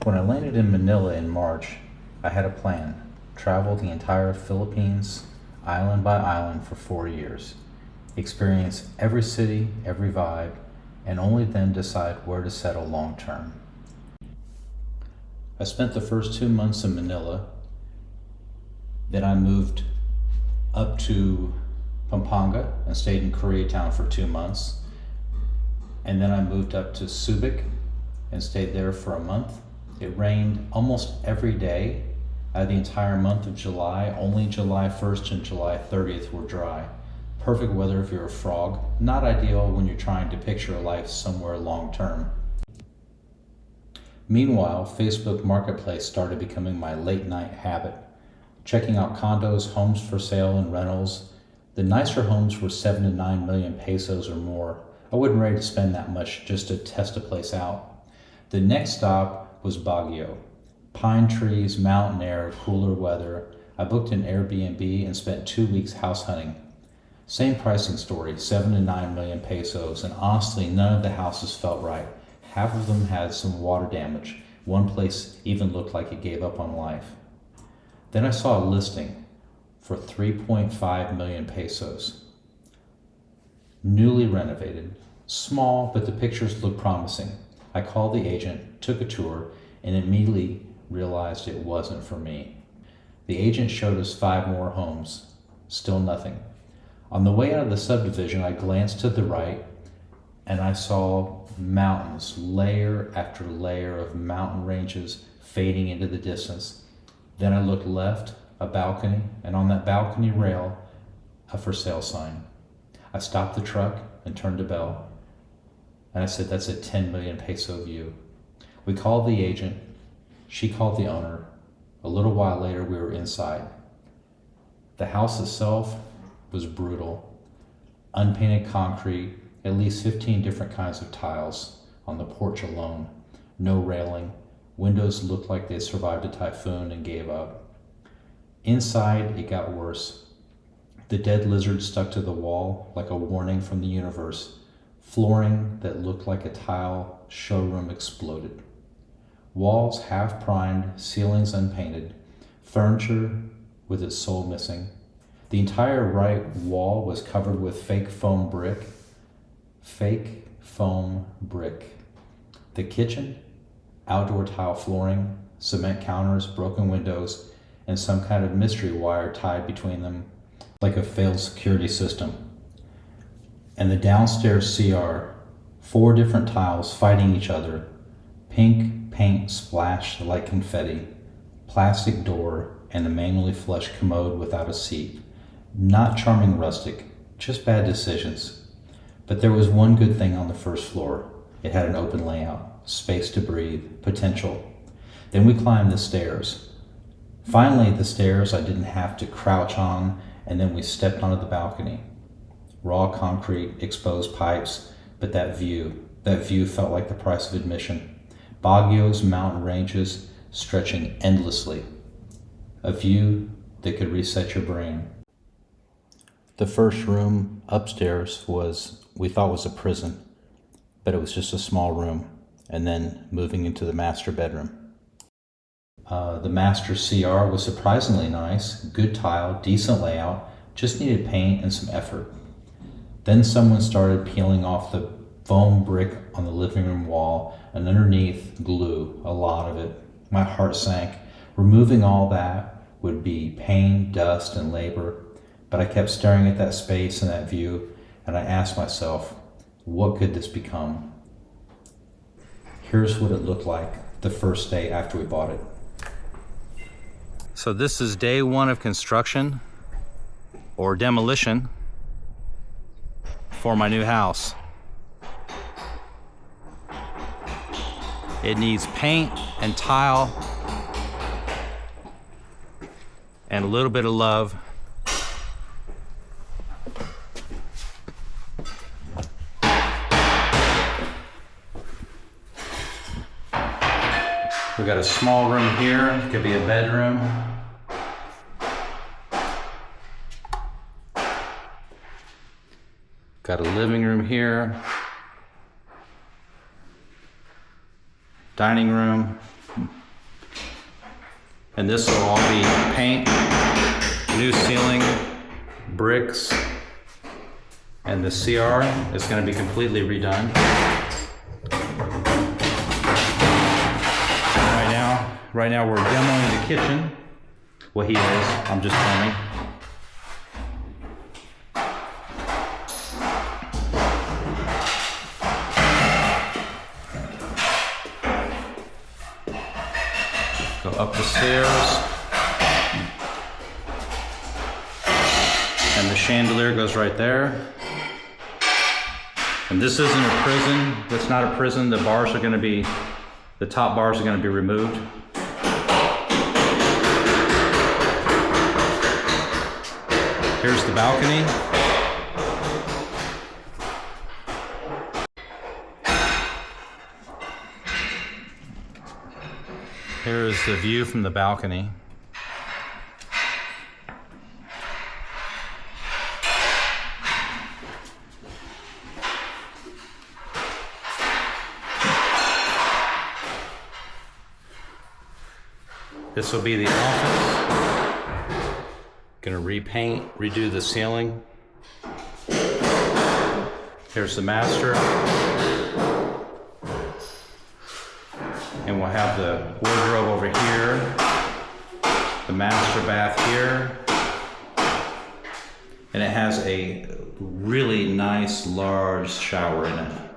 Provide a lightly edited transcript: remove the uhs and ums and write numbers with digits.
When I landed in Manila in March, I had a plan: travel the entire Philippines, island by island, for 4 years, experience every city, every vibe, and only then decide where to settle long term. I spent the first 2 months in Manila, then I moved up to Pampanga and stayed in Koreatown for 2 months, and then I moved up to Subic and stayed there for a month. It rained almost every day out of the entire month of July. Only July 1st and July 30th were dry. Perfect weather if you're a frog. Not ideal when you're trying to picture a life somewhere long term. Meanwhile, Facebook Marketplace started becoming my late night habit. Checking out condos, homes for sale, and rentals. The nicer homes were 7 to 9 million pesos or more. I wasn't ready to spend that much just to test a place out. The next stop was Baguio. Pine trees, mountain air, cooler weather. I booked an Airbnb and spent 2 weeks house hunting. Same pricing story, 7 to 9 million pesos, and honestly, none of the houses felt right. Half of them had some water damage. One place even looked like it gave up on life. Then I saw a listing for 3.5 million pesos. Newly renovated, small, but the pictures looked promising. I called the agent, took a tour, and immediately realized it wasn't for me. The agent showed us 5 more homes, still nothing. On the way out of the subdivision, I glanced to the right and I saw mountains, layer after layer of mountain ranges fading into the distance. Then I looked left, a balcony, and on that balcony rail, a for sale sign. I stopped the truck and turned the bell, and I said, "That's a 10 million peso view." We called the agent, she called the owner. A little while later, we were inside. The house itself was brutal. Unpainted concrete, at least 15 different kinds of tiles on the porch alone. No railing. Windows looked like they survived a typhoon and gave up. Inside, it got worse. The dead lizard stuck to the wall like a warning from the universe. Flooring that looked like a tile showroom exploded. Walls half primed, ceilings unpainted, furniture with its soul missing. The entire right wall was covered with fake foam brick. Fake foam brick. The kitchen, outdoor tile flooring, cement counters, broken windows, and some kind of mystery wire tied between them like a failed security system. And the downstairs CR, 4 different tiles fighting each other, pink paint splashed like confetti, plastic door, and a manually flushed commode without a seat. Not charming rustic, just bad decisions. But there was one good thing on the first floor. It had an open layout, space to breathe, potential. Then we climbed the stairs. Finally, the stairs I didn't have to crouch on, and then we stepped onto the balcony. Raw concrete, exposed pipes, but that view felt like the price of admission. Baguio's mountain ranges stretching endlessly. A view that could reset your brain. The first room upstairs we thought was a prison, but it was just a small room, and then moving into the master bedroom. The master CR was surprisingly nice, good tile, decent layout, just needed paint and some effort. Then someone started peeling off the foam brick on the living room wall, and underneath glue, a lot of it. My heart sank. Removing all that would be pain, dust, and labor, but I kept staring at that space and that view, and I asked myself, what could this become? Here's what it looked like the first day after we bought it. So this is day 1 of construction or demolition for my new house. It needs paint and tile and a little bit of love. We got a small room here, it could be a bedroom. Got a living room here. Dining room. And this will all be paint, new ceiling, bricks, and the CR is going to be completely redone. Right now we're demoing the kitchen. Well, he is, I'm just filming. Go up the stairs. And the chandelier goes right there. And this isn't a prison. It's not a prison. The top bars are going to be removed. Here's the balcony. Here's the view from the balcony. This will be the office. Gonna repaint, redo the ceiling. Here's the master. And we'll have the wardrobe over here, the master bath here. And it has a really nice large shower in it.